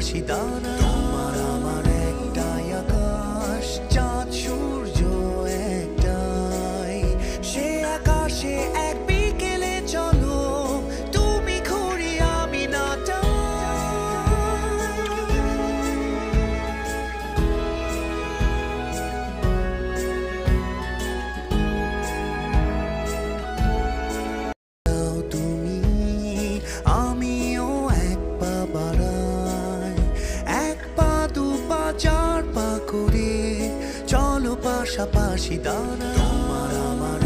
পাশাপাশি দাঁড়া। তোমার আমার একটাই আকাশ, চাঁদ সূর্য একটাই, সে আকাশে এক বিকেলে চলো, তুমি ঘুরি আমি নাটা। তুমি আমিও এক পা বাড়াই, এক পা দু পা চার পা করে চলো পাশাপাশি দাঁড়া। তোমার আমার